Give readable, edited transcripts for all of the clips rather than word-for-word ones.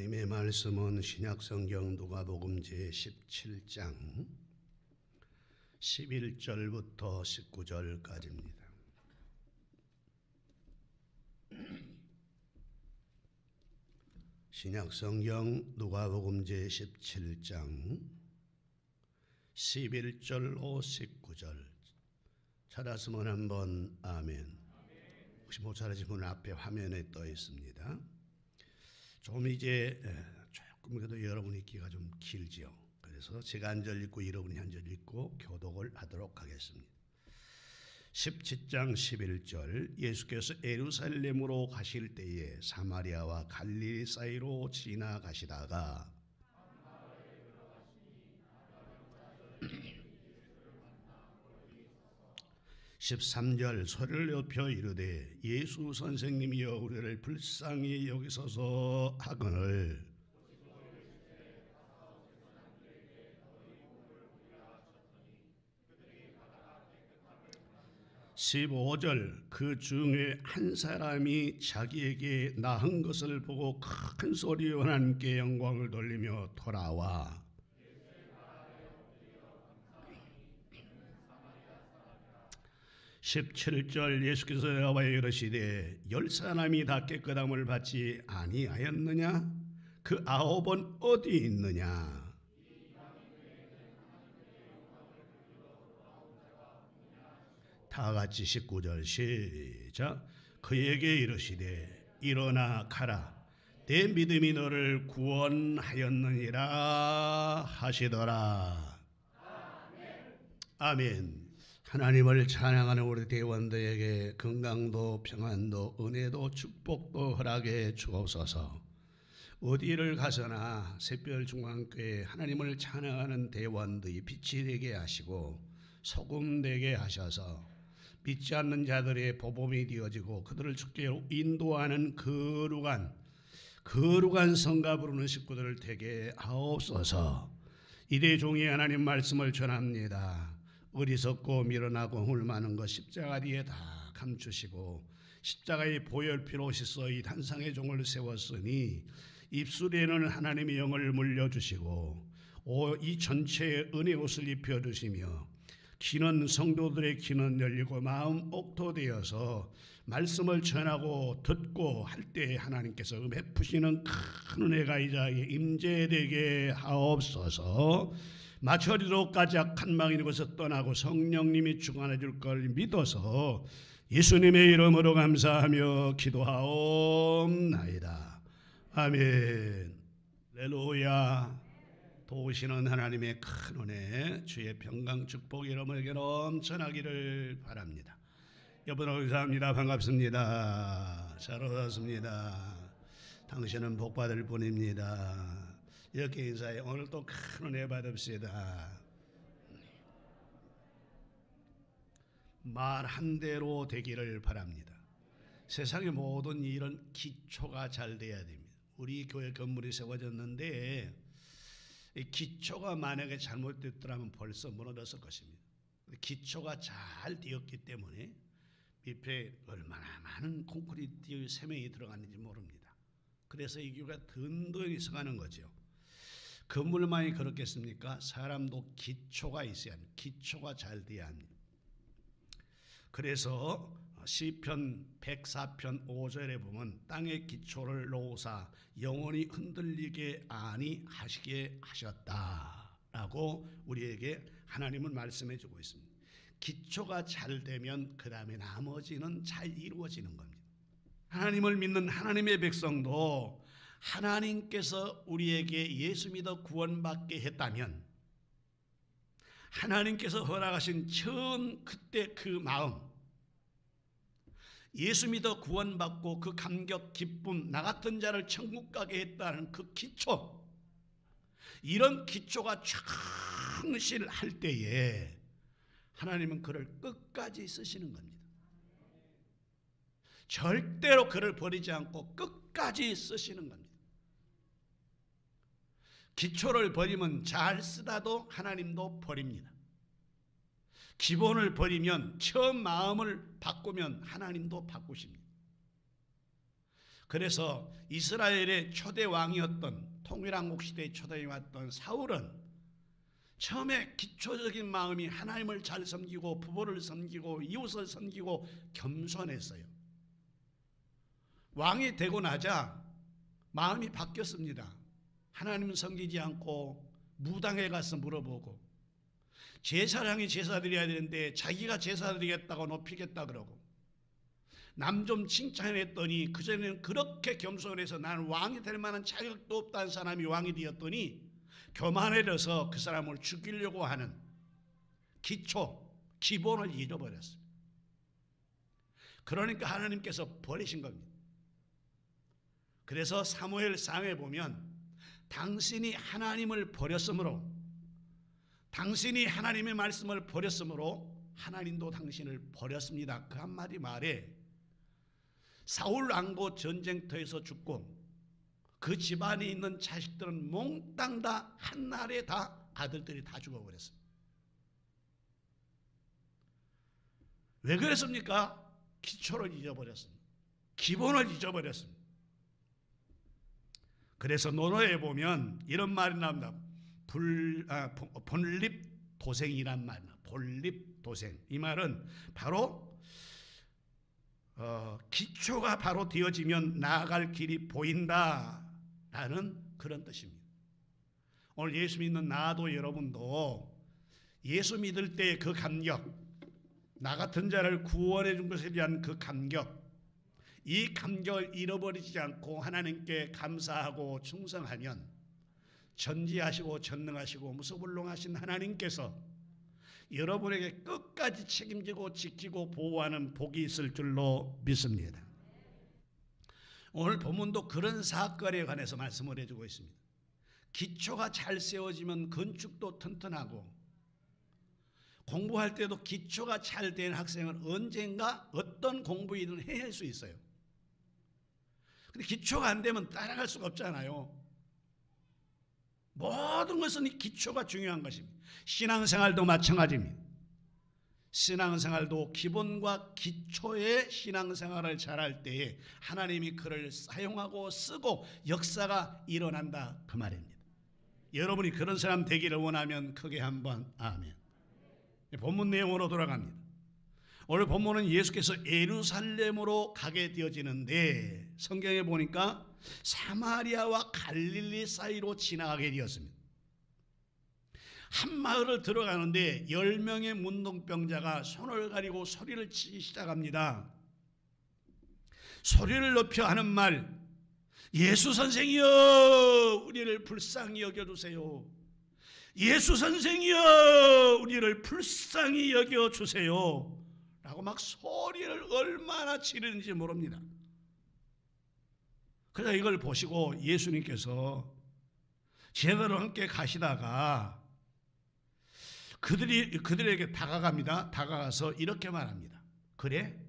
하나님의 말씀은 신약성경 누가복음 제17장 11절부터 19절까지입니다. 신약성경 누가복음 제17장 11절로 19절 찾았으면 한번 아멘. 혹시 못 찾으신 분 앞에 화면에 떠 있습니다. 좀 이제 조금 그래도 여러분 읽기가 좀 길지요. 그래서 제가 한 절 읽고 여러분이 한 절 읽고 교독을 하도록 하겠습니다. 17장 11절 예수께서 예루살렘으로 가실 때에 사마리아와 갈릴리 사이로 지나가시다가 13절 소리를 높여 이르되 예수 선생님이여 우리를 불쌍히 여기소서 하거늘 15절 그 중에 한 사람이 자기에게 나은 것을 보고 큰 소리로 하나님께 영광을 돌리며 돌아와 17절 예수께서 여호와여 이르시되 10사람이 다 깨끗함을 받지 아니하였느냐? 그 9은 어디 있느냐? 다 같이 19절 시작. 그에게 이르시되 일어나 가라 내 믿음이 너를 구원하였느니라 하시더라. 아멘. 하나님을 찬양하는 우리 대원들에게 건강도 평안도 은혜도 축복도 허락해 주옵소서. 어디를 가서나 새별중앙교회 하나님을 찬양하는 대원들이 빛이 되게 하시고 소금 되게 하셔서 믿지 않는 자들의 보범이 되어지고 그들을 주께로 인도하는 거룩한 성가 부르는 식구들을 되게 하옵소서. 이대 종이 하나님 말씀을 전합니다. 어리석고 미련하고 hum을 많은 것 십자가 뒤에 다 감추시고 십자가의 보혈피로 씻어 이 단상의 종을 세웠으니 입술에는 하나님의 영을 물려주시고 이 전체에 은혜 옷을 입혀주시며 귀는 성도들의 귀는 열리고 마음 옥토되어서 말씀을 전하고 듣고 할 때 하나님께서 베푸시는 큰 은혜가 이 자리에 임재되게 하옵소서. 마처리로 까작한 망인 곳에서 떠나고 성령님이 주관해 줄 걸 믿어서 예수님의 이름으로 감사하며 기도하옵나이다. 아멘. 할렐루야. 도우시는 하나님의 큰 은혜 주의 평강 축복 여러분에게 넘쳐나기를 바랍니다. 여러분 감사합니다. 반갑습니다. 잘 오셨습니다. 당신은 복받을 분입니다. 이렇게 인사해. 오늘 또 큰 은혜 받읍시다. 말 한 대로 되기를 바랍니다. 세상의 모든 일은 기초가 잘 돼야 됩니다. 우리 교회 건물이 세워졌는데 이 기초가 만약에 잘못됐더라면 벌써 무너졌을 것입니다. 기초가 잘 되었기 때문에 밑에 얼마나 많은 콘크리트 세면이 들어갔는지 모릅니다. 그래서 이 교회가 든든히 서가는 거죠. 건물만이 그렇겠습니까? 사람도 기초가 있어야 합니다. 기초가 잘 돼야 합니다. 그래서 시편 104편 5절에 보면 땅의 기초를 놓으사 영원히 흔들리게 아니하시게 하셨다라고 우리에게 하나님은 말씀해 주고 있습니다. 기초가 잘 되면 그 다음에 나머지는 잘 이루어지는 겁니다. 하나님을 믿는 하나님의 백성도 하나님께서 우리에게 예수 믿어 구원받게 했다면 하나님께서 허락하신 처음 그때 그 마음 예수 믿어 구원받고 그 감격 기쁨 나 같은 자를 천국 가게 했다는 그 기초 이런 기초가 충실할 때에 하나님은 그를 끝까지 쓰시는 겁니다. 절대로 그를 버리지 않고 끝까지 쓰시는 겁니다. 기초를 버리면 잘 쓰다도 하나님도 버립니다. 기본을 버리면 처음 마음을 바꾸면 하나님도 바꾸십니다. 그래서 이스라엘의 초대 왕이었던 통일왕국 시대의 초대에 왔던 사울은 처음에 기초적인 마음이 하나님을 잘 섬기고 부모를 섬기고 이웃을 섬기고 겸손했어요. 왕이 되고 나자 마음이 바뀌었습니다. 하나님은 섬기지 않고 무당에 가서 물어보고, 제사장이 제사 드려야 되는데 자기가 제사 드리겠다고 높이겠다 그러고, 남 좀 칭찬했더니 그전에는 그렇게 겸손해서 나는 왕이 될 만한 자격도 없다는 사람이 왕이 되었더니 교만해져서 그 사람을 죽이려고 하는 기본을 잃어버렸습니다. 그러니까 하나님께서 버리신 겁니다. 그래서 사무엘상에 보면 당신이 하나님을 버렸으므로, 당신이 하나님의 말씀을 버렸으므로 하나님도 당신을 버렸습니다. 그 한마디 말에 사울 왕고 전쟁터에서 죽고 그 집안에 있는 자식들은 몽땅 다 한날에 다 아들들이 다 죽어버렸습니다. 왜 그랬습니까? 기초를 잊어버렸습니다. 기본을 잊어버렸습니다. 그래서 논어에 보면 이런 말이 나옵니다. 본립도생이란 말입니다. 본립도생. 이 말은 바로 기초가 바로 되어지면 나아갈 길이 보인다라는 그런 뜻입니다. 오늘 예수 믿는 나도 여러분도 예수 믿을 때의 그 감격, 나 같은 자를 구원해 준 것에 대한 그 감격, 이 감격을 잃어버리지 않고 하나님께 감사하고 충성하면 전지하시고 전능하시고 무소불능하신 하나님께서 여러분에게 끝까지 책임지고 지키고 보호하는 복이 있을 줄로 믿습니다. 오늘 본문도 그런 사건에 관해서 말씀을 해주고 있습니다. 기초가 잘 세워지면 건축도 튼튼하고, 공부할 때도 기초가 잘 된 학생은 언젠가 어떤 공부이든 해낼 수 있어요. 근데 기초가 안 되면 따라갈 수가 없잖아요. 모든 것은 기초가 중요한 것입니다. 신앙생활도 마찬가지입니다. 신앙생활도 기본과 기초의 신앙생활을 잘할 때에 하나님이 그를 사용하고 쓰고 역사가 일어난다, 그 말입니다. 여러분이 그런 사람 되기를 원하면 크게 한번 아멘. 본문 내용으로 돌아갑니다. 오늘 본문은 예수께서 예루살렘으로 가게 되어지는데 성경에 보니까 사마리아와 갈릴리 사이로 지나가게 되었습니다. 한 마을을 들어가는데 10명의 문둥병자가 손을 가리고 소리를 치기 시작합니다. 소리를 높여 하는 말, 예수 선생이여 우리를 불쌍히 여겨주세요. 예수 선생이여 우리를 불쌍히 여겨주세요 라고 막 소리를 얼마나 지르는지 모릅니다. 그래서 이걸 보시고 예수님께서 제자들과 함께 가시다가 그들에게 다가갑니다. 다가가서 이렇게 말합니다. 그래?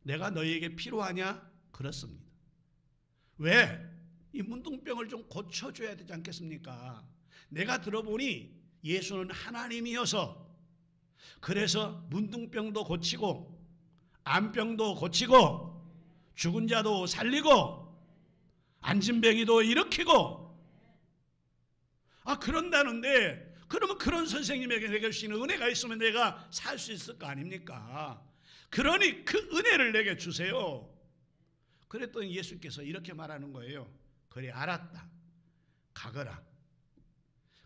내가 너희에게 필요하냐? 그렇습니다. 왜? 이 문둥병을 좀 고쳐줘야 되지 않겠습니까? 내가 들어보니 예수는 하나님이어서 그래서 문둥병도 고치고 암병도 고치고 죽은 자도 살리고 안진뱅이도 일으키고 그런다는데, 그러면 그런 선생님에게 내게 주시는 은혜가 있으면 내가 살 수 있을 거 아닙니까? 그러니 그 은혜를 내게 주세요. 그랬더니 예수께서 이렇게 말하는 거예요. 그래, 알았다. 가거라.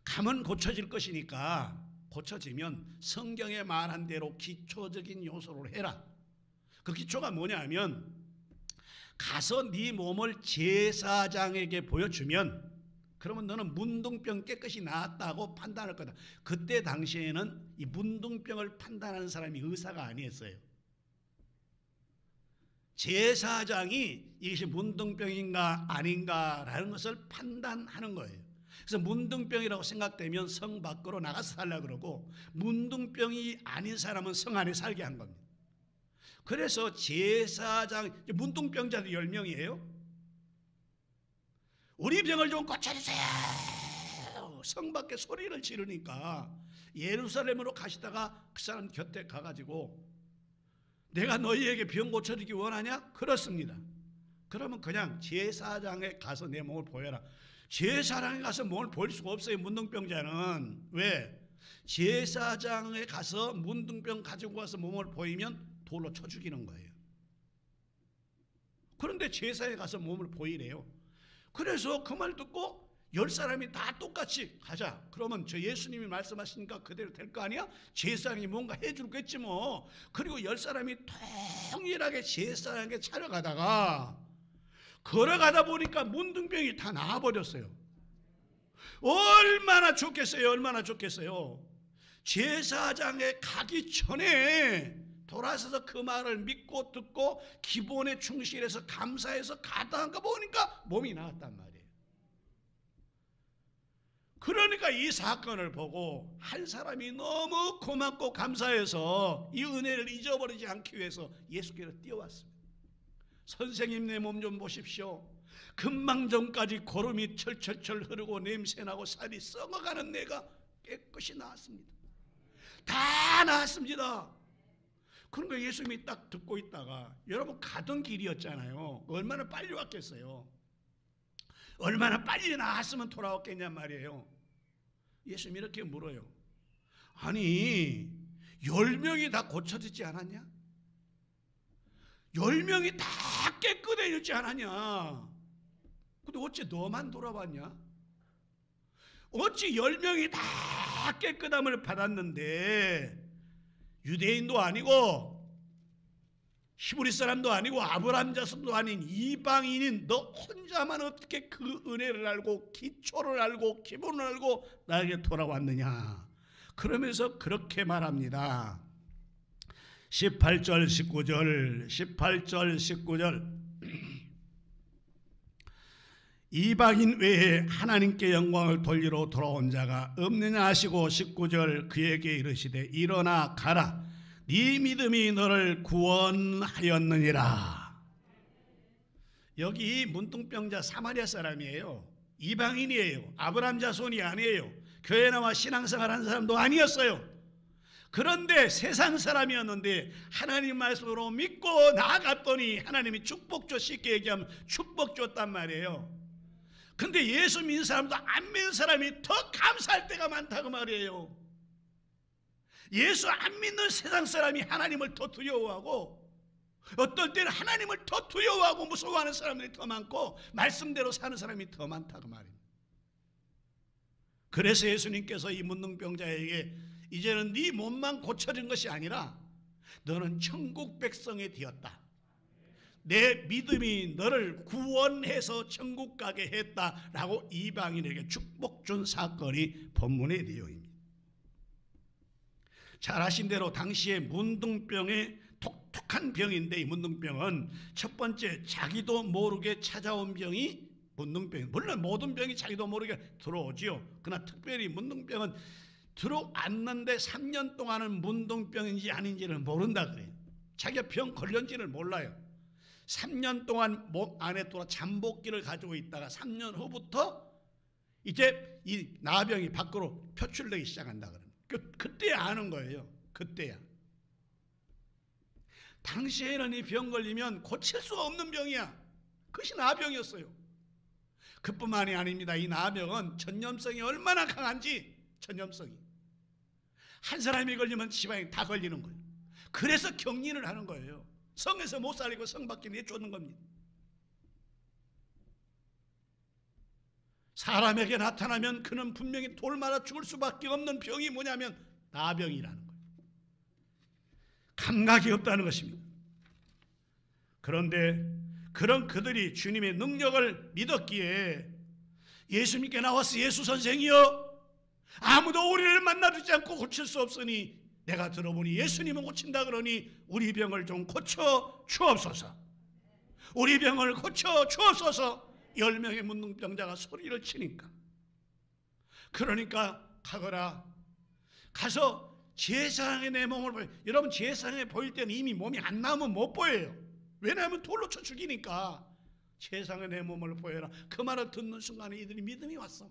가면 고쳐질 것이니까 고쳐지면 성경에 말한 대로 기초적인 요소를 해라. 그 기초가 뭐냐면 가서 네 몸을 제사장에게 보여주면 그러면 너는 문둥병 깨끗이 나았다고 판단할 거다. 그때 당시에는 이 문둥병을 판단하는 사람이 의사가 아니었어요. 제사장이 이것이 문둥병인가 아닌가라는 것을 판단하는 거예요. 그래서 문둥병이라고 생각되면 성 밖으로 나가서 살라 그러고, 문둥병이 아닌 사람은 성 안에 살게 한 겁니다. 그래서 제사장, 문둥병자들 10명이에요. 우리 병을 좀 고쳐주세요. 성 밖에 소리를 지르니까 예루살렘으로 가시다가 그 사람 곁에 가가지고 내가 너희에게 병 고쳐주기 원하냐? 그렇습니다. 그러면 그냥 제사장에 가서 내 몸을 보여라. 제사장에 가서 몸을 보일 수가 없어요. 문둥병자는. 왜? 제사장에 가서 문둥병 가지고 와서 몸을 보이면 돌로 쳐 죽이는 거예요. 그런데 제사에 가서 몸을 보이래요. 그래서 그 말 듣고 10사람이 다 똑같이 가자. 그러면 저 예수님이 말씀하시니까 그대로 될 거 아니야? 제사장이 뭔가 해주겠지 뭐. 그리고 10사람이 통일하게 제사장에게 차려가다가 걸어가다 보니까 문둥병이 다 나아버렸어요. 얼마나 좋겠어요. 얼마나 좋겠어요. 제사장에 가기 전에 돌아서서 그 말을 믿고 듣고 기본에 충실해서 감사해서 가다가 보니까 몸이 나았단 말이에요. 그러니까 이 사건을 보고 한 사람이 너무 고맙고 감사해서 이 은혜를 잊어버리지 않기 위해서 예수께로 뛰어왔습니다. 선생님, 내 몸 좀 보십시오. 금방 전까지 고름이 철철철 흐르고 냄새나고 살이 썩어가는 내가 깨끗이 나았습니다. 다 나았습니다. 그러니까 예수님이 딱 듣고 있다가, 여러분 가던 길이었잖아요. 얼마나 빨리 왔겠어요. 얼마나 빨리 나았으면 돌아왔겠냔 말이에요. 예수님이 이렇게 물어요. 아니 10명이 다 고쳐지지 않았냐? 10명이 다 깨끗해졌지 않았냐? 근데 어찌 너만 돌아왔냐? 어찌 10명이 다 깨끗함을 받았는데 유대인도 아니고 히브리 사람도 아니고 아브라함 자손도 아닌 이방인인 너 혼자만 어떻게 그 은혜를 알고 기초를 알고 기본을 알고 나에게 돌아왔느냐? 그러면서 그렇게 말합니다. 18절 19절 이방인 외에 하나님께 영광을 돌리러 돌아온 자가 없느냐 하시고 19절 그에게 이르시되 일어나 가라. 네 믿음이 너를 구원하였느니라. 여기 문둥병자 사마리아 사람이에요. 이방인이에요. 아브라함 자손이 아니에요. 교회 나와 신앙생활 한 사람도 아니었어요. 그런데 세상 사람이었는데 하나님 말씀으로 믿고 나아갔더니 하나님이 축복 줘, 쉽게 얘기하면 축복 줬단 말이에요. 근데 예수 믿는 사람도 안 믿는 사람이 더 감사할 때가 많다고 말이에요. 예수 안 믿는 세상 사람이 하나님을 더 두려워하고 어떨 때는 하나님을 더 두려워하고 무서워하는 사람들이 더 많고 말씀대로 사는 사람이 더 많다고 말입니다. 그래서 예수님께서 이 문둥병자에게 이제는 네 몸만 고쳐진 것이 아니라 너는 천국 백성이 되었다. 내 믿음이 너를 구원해서 천국 가게 했다라고 이방인에게 축복 준 사건이 본문의 내용입니다. 잘 아신 대로 당시에 문둥병의 독특한 병인데 이 문둥병은 첫 번째 자기도 모르게 찾아온 병이 문둥병. 물론 모든 병이 자기도 모르게 들어오지요. 그러나 특별히 문둥병은 들어왔는데 3년 동안은 문둥병인지 아닌지를 모른다 그래요. 자기가 병 걸렸는지를 몰라요. 3년 동안 몸 안에 돌아 잠복기를 가지고 있다가 3년 후부터 이제 이 나병이 밖으로 표출되기 시작한다 그래요. 그때 아는 거예요. 그때야. 당시에는 이 병 걸리면 고칠 수 없는 병이야. 그것이 나병이었어요. 그뿐만이 아닙니다. 이 나병은 전염성이 얼마나 강한지, 전염성이 한 사람이 걸리면 지방이 다 걸리는 거예요. 그래서 격리를 하는 거예요. 성에서 못 살리고 성 밖에 내쫓는 겁니다. 사람에게 나타나면 그는 분명히 돌 맞아 죽을 수밖에 없는 병이 뭐냐면 나병이라는 거예요. 감각이 없다는 것입니다. 그런데 그런 그들이 주님의 능력을 믿었기에 예수님께 나와서 예수 선생이여 아무도 우리를 만나주지 않고 고칠 수 없으니 내가 들어보니 예수님은 고친다 그러니 우리 병을 좀 고쳐 주옵소서. 우리 병을 고쳐 주옵소서. 10명의 문둥병자가 소리를 치니까 그러니까 가거라. 가서 제사장의 내 몸을 보여. 여러분 제사장에 보일 때는 이미 몸이 안 나오면 못 보여요. 왜냐하면 돌로 쳐 죽이니까. 제사장의 내 몸을 보여라. 그 말을 듣는 순간에 이들이 믿음이 왔어.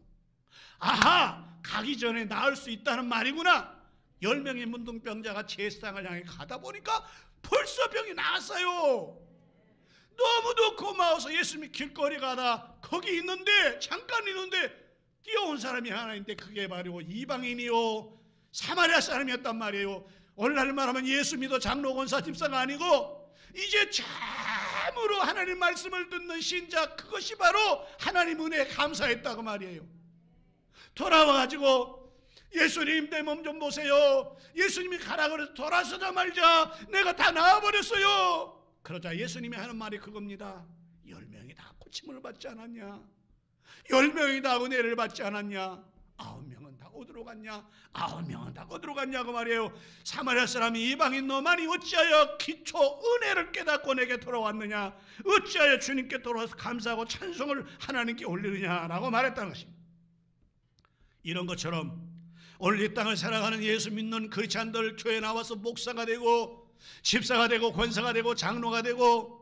아하, 가기 전에 나을 수 있다는 말이구나. 10명의 문둥병자가 제사장을 향해 가다 보니까 벌써 병이 나았어요. 너무도 고마워서 예수님이 길거리 가다 거기 있는데, 잠깐 있는데 뛰어온 사람이 하나 있는데 그게 바로 이방인이요 사마리아 사람이었단 말이에요. 오늘날 말하면 예수 믿어 장로 권사 집사가 아니고 이제 참으로 하나님 말씀을 듣는 신자, 그것이 바로 하나님 은혜에 감사했다고 말이에요. 돌아와가지고 예수님 내 몸 좀 보세요. 예수님이 가라 그래서 돌아서자 말자 내가 다 나아버렸어요. 그러자 예수님이 하는 말이 그겁니다. 10명이 다 고침을 받지 않았냐? 10명이 다 은혜를 받지 않았냐? 9명은 다 어디로 갔냐? 9명은 다 어디로 갔냐고 말이에요. 사마리아 사람이 이방인 너만이 어찌하여 기초 은혜를 깨닫고 내게 돌아왔느냐? 어찌하여 주님께 돌아와서 감사하고 찬송을 하나님께 올리느냐라고 말했다는 것입니다. 이런 것처럼 오늘 이 땅을 살아가는 예수 믿는 크리스찬들, 교회 나와서 목사가 되고 집사가 되고 권사가 되고 장로가 되고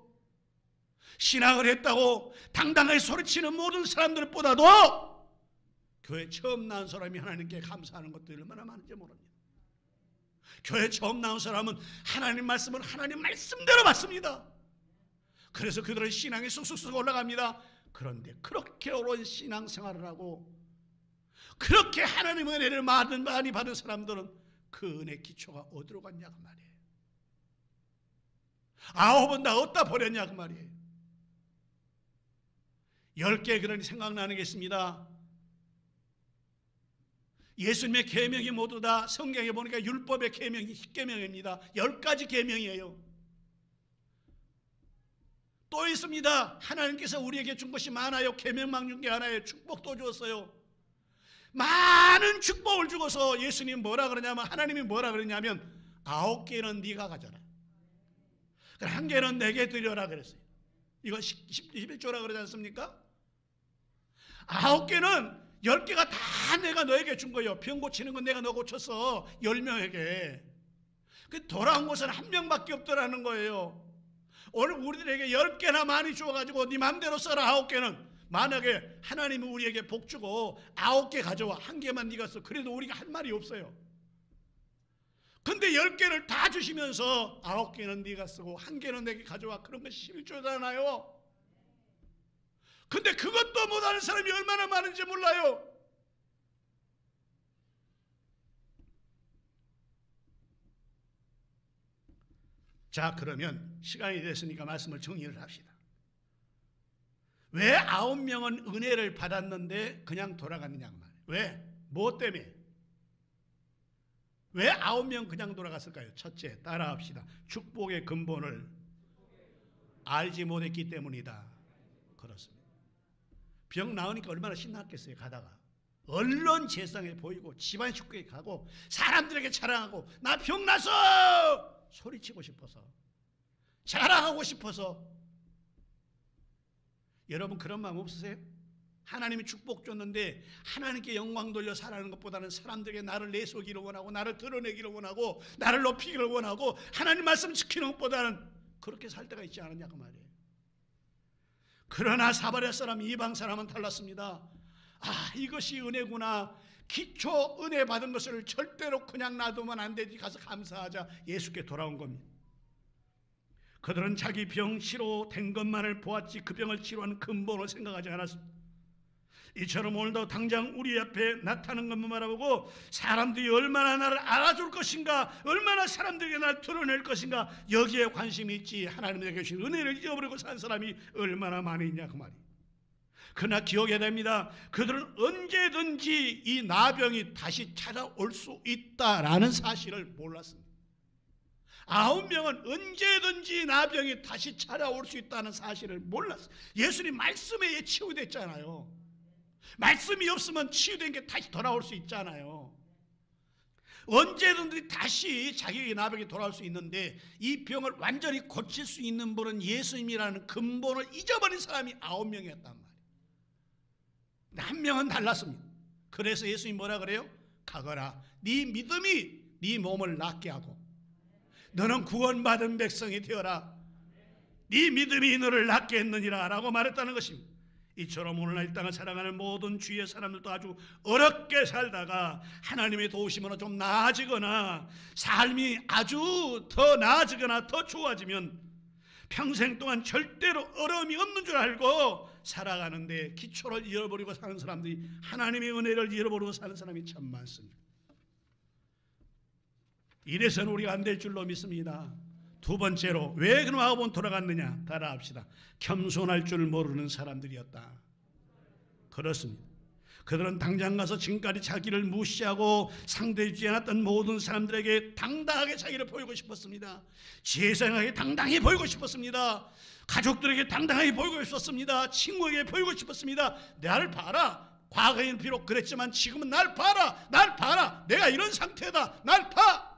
신앙을 했다고 당당하게 소리치는 모든 사람들보다도 교회 처음 나온 사람이 하나님께 감사하는 것도 얼마나 많은지 모릅니다. 교회 처음 나온 사람은 하나님 말씀을 하나님 말씀대로 받습니다. 그래서 그들은 신앙이 쑥쑥 올라갑니다. 그런데 그렇게 어려운 신앙생활을 하고 그렇게 하나님의 은혜를 많이 받은 사람들은 그 은혜 기초가 어디로 갔냐 그 말이에요. 9은 다 어디다 버렸냐 그 말이에요. 10개 그러니 생각나는 게 있습니다. 예수님의 계명이 모두 다 성경에 보니까 율법의 계명이 10계명입니다. 10가지 계명이에요. 또 있습니다. 하나님께서 우리에게 준 것이 많아요. 계명만 준 게 하나예요. 축복도 주었어요. 많은 축복을 주고서 예수님 뭐라 그러냐면, 하나님이 뭐라 그러냐면 9개는 네가 가져라, 1개는 내게 드려라 그랬어요. 이거 11조라 그러지 않습니까? 9개는 10개가 다 내가 너에게 준 거예요. 병 고치는 건 내가 너 고쳤어. 10명에게. 그 돌아온 것은 1명밖에 없더라는 거예요. 오늘 우리들에게 10개나 많이 주어가지고 네 맘대로 써라. 9개는 만약에 하나님이 우리에게 복 주고 9개 가져와 1개만 네가 써, 그래도 우리가 할 말이 없어요. 근데 10개를 다 주시면서 9개는 네가 쓰고 1개는 내게 가져와, 그런 건 11조잖아요. 근데 그것도 못하는 사람이 얼마나 많은지 몰라요. 자, 그러면 시간이 됐으니까 말씀을 정리를 합시다. 왜 9명은 은혜를 받았는데 그냥 돌아갔느냐 그 말이에요. 왜? 뭐 때문에? 왜 9명 그냥 돌아갔을까요? 첫째, 따라합시다. 축복의 근본을 알지 못했기 때문이다. 그렇습니다. 병 나으니까 얼마나 신났겠어요. 가다가 언론 재상에 보이고 집안 식구에 가고 사람들에게 자랑하고 나 병 났어 소리치고 싶어서, 자랑하고 싶어서. 여러분 그런 마음 없으세요? 하나님이 축복 줬는데 하나님께 영광 돌려 살아가는 것보다는 사람들에게 나를 내세우기를 원하고 나를 드러내기를 원하고 나를 높이기를 원하고 하나님 말씀 지키는 것보다는 그렇게 살 때가 있지 않느냐 그 말이에요. 그러나 사마리아 사람, 이방 사람은 달랐습니다. 아, 이것이 은혜구나. 기초 은혜 받은 것을 절대로 그냥 놔두면 안 되지. 가서 감사하자. 예수께 돌아온 겁니다. 그들은 자기 병 치료된 것만을 보았지 그 병을 치료하는 근본을 생각하지 않았습니다. 이처럼 오늘도 당장 우리 앞에 나타나는 것만 바라보고 사람들이 얼마나 나를 알아줄 것인가, 얼마나 사람들에게 나를 드러낼 것인가, 여기에 관심이 있지 하나님에게 주신 은혜를 잊어버리고 산 사람이 얼마나 많이 있냐 그 말이에요. 그러나 기억해야 됩니다. 그들은 언제든지 이 나병이 다시 찾아올 수 있다라는 사실을 몰랐습니다. 9명은 언제든지 나병이 다시 찾아올 수 있다는 사실을 몰랐어요. 예수님 말씀에 치유됐잖아요. 말씀이 없으면 치유된 게 다시 돌아올 수 있잖아요. 언제든지 다시 자기의 나병이 돌아올 수 있는데 이 병을 완전히 고칠 수 있는 분은 예수님이라는 근본을 잊어버린 사람이 9명이었단 말이에요. 1명은 달랐습니다. 그래서 예수님이 뭐라 그래요? 가거라. 네 믿음이 네 몸을 낫게 하고 너는 구원받은 백성이 되어라. 네 믿음이 너를 낫게 했느니라 라고 말했다는 것입니다. 이처럼 오늘날 이 땅을 살아가는 모든 주위의 사람들도 아주 어렵게 살다가 하나님의 도우심으로 좀 나아지거나 삶이 아주 더 나아지거나 더 좋아지면 평생 동안 절대로 어려움이 없는 줄 알고 살아가는데 기초를 잃어버리고 사는 사람들이, 하나님의 은혜를 잃어버리고 사는 사람이 참 많습니다. 이래서는 우리가 안 될 줄로 믿습니다. 두 번째로, 왜 그럼 아홉은 돌아갔느냐? 따라합시다. 겸손할 줄 모르는 사람들이었다. 그렇습니다. 그들은 당장 가서 지금까지 자기를 무시하고 상대해주지 않았던 모든 사람들에게 당당하게 자기를 보이고 싶었습니다. 지혜상하게 당당히 보이고 싶었습니다. 가족들에게 당당하게 보이고 싶었습니다. 친구에게 보이고 싶었습니다. 나를 봐라. 과거에는 비록 그랬지만 지금은 날 봐라. 날 봐라. 내가 이런 상태다. 날 봐.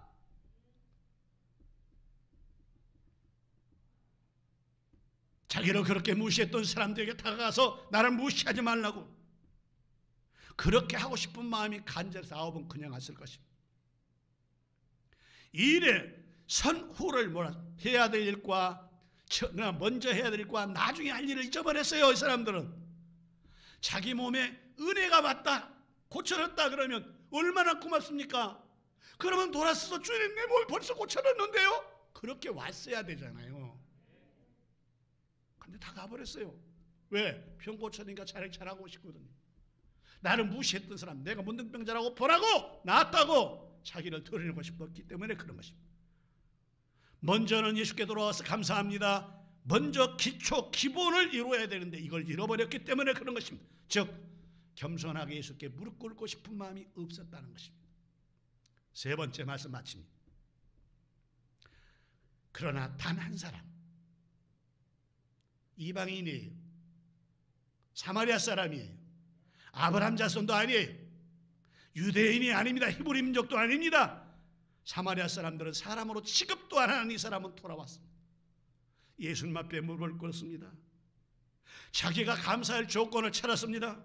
자기를 그렇게 무시했던 사람들에게 다가가서 나를 무시하지 말라고 그렇게 하고 싶은 마음이 간절해서 아홉은 그냥 왔을 것입니다. 일에 선후를 해야 될 일과 먼저 해야 될 일과 나중에 할 일을 잊어버렸어요. 이 사람들은 자기 몸에 은혜가 왔다, 고쳐졌다 그러면 얼마나 고맙습니까? 그러면 돌아서서 주님, 내 몸이 벌써 고쳐졌는데요? 그렇게 왔어야 되잖아요. 근데 다 가버렸어요. 왜? 병 고쳐니까 잘하고 싶거든요. 나를 무시했던 사람, 내가 문둥병자라고 보라고 나았다고 자기를 드러내고 싶었기 때문에 그런 것입니다. 먼저는 예수께 돌아와서 감사합니다. 먼저 기본을 이루어야 되는데 이걸 잃어버렸기 때문에 그런 것입니다. 즉 겸손하게 예수께 무릎 꿇고 싶은 마음이 없었다는 것입니다. 세 번째 말씀 마칩니다. 그러나 단 한 사람, 이방인이에요. 사마리아 사람이에요. 아브라함 자손도 아니에요. 유대인이 아닙니다. 히브리 민족도 아닙니다. 사마리아 사람들은 사람으로 취급도 안 하는 이 사람은 돌아왔습니다. 예수님 앞에 무릎을 꿇었습니다. 자기가 감사할 조건을 찾았습니다.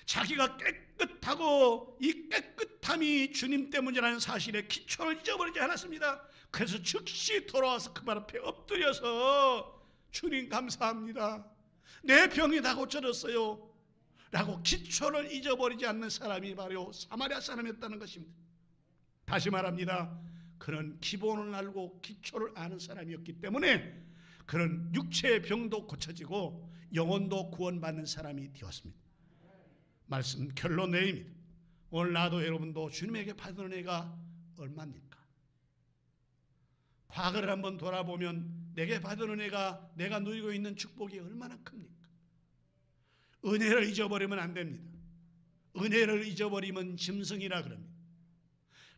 자기가 깨끗하고 이 깨끗함이 주님 때문이라는 사실에 기초를 잊어버리지 않았습니다. 그래서 즉시 돌아와서 그 발 앞에 엎드려서 주님 감사합니다. 내 병이 다 고쳐졌어요. 라고 기초를 잊어버리지 않는 사람이 바로 사마리아 사람이었다는 것입니다. 다시 말합니다. 그런 기본을 알고 기초를 아는 사람이었기 때문에 그런 육체의 병도 고쳐지고 영혼도 구원받는 사람이 되었습니다. 말씀 결론 내립니다. 오늘 나도 여러분도 주님에게 받은 은혜가 얼마입니까? 과거를 한번 돌아보면 내게 받은 은혜가, 내가 누리고 있는 축복이 얼마나 큽니까? 은혜를 잊어버리면 안 됩니다. 은혜를 잊어버리면 짐승이라 그럽니다.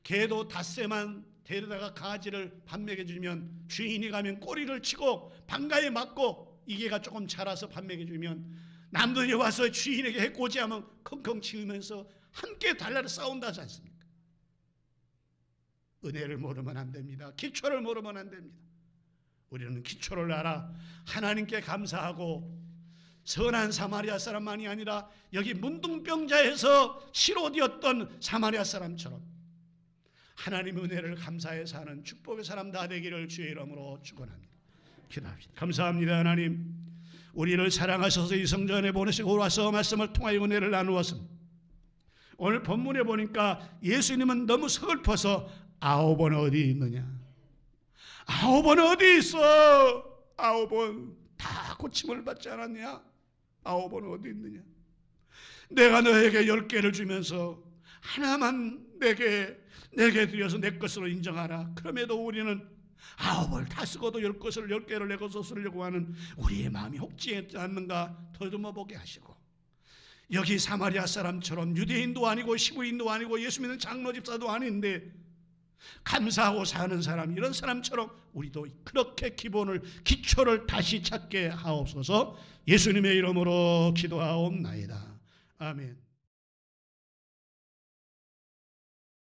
개도 닷새만 데려다가 강아지를 밥 먹여주면 주인이 가면 꼬리를 치고 방가에 맞고 이 개가 조금 자라서 밥 먹여주면 남들이 와서 주인에게 해코지하면 컹컹 치우면서 함께 달라를 싸운다지 않습니까? 은혜를 모르면 안 됩니다. 기초를 모르면 안 됩니다. 우리는 기초를 알아 하나님께 감사하고 선한 사마리아 사람만이 아니라 여기 문둥병자에서 치료되었던 사마리아 사람처럼 하나님의 은혜를 감사해 사는 축복의 사람 다 되기를 주의 이름으로 축원합니다. 기도합시다. 감사합니다. 하나님, 우리를 사랑하셔서 이 성전에 보내시고 와서 말씀을 통하여 은혜를 나누었습니다. 오늘 본문에 보니까 예수님은 너무 서글퍼서 아홉은 어디 있느냐? 아홉은 어디 있어? 아홉은 다 고침을 받지 않았냐? 아홉은 어디 있느냐? 내가 너에게 10개를 주면서 하나만 내게 드려서 내 것으로 인정하라. 그럼에도 우리는 아홉을 다 쓰고도 10개를 내 것으로 쓰려고 하는 우리의 마음이 혹지 않는가 더듬어 보게 하시고, 여기 사마리아 사람처럼 유대인도 아니고 히브리인도 아니고 예수 믿는 장로 집사도 아닌데 감사하고 사는 사람, 이런 사람처럼 우리도 그렇게 기초를 다시 찾게 하옵소서. 예수님의 이름으로 기도하옵나이다. 아멘.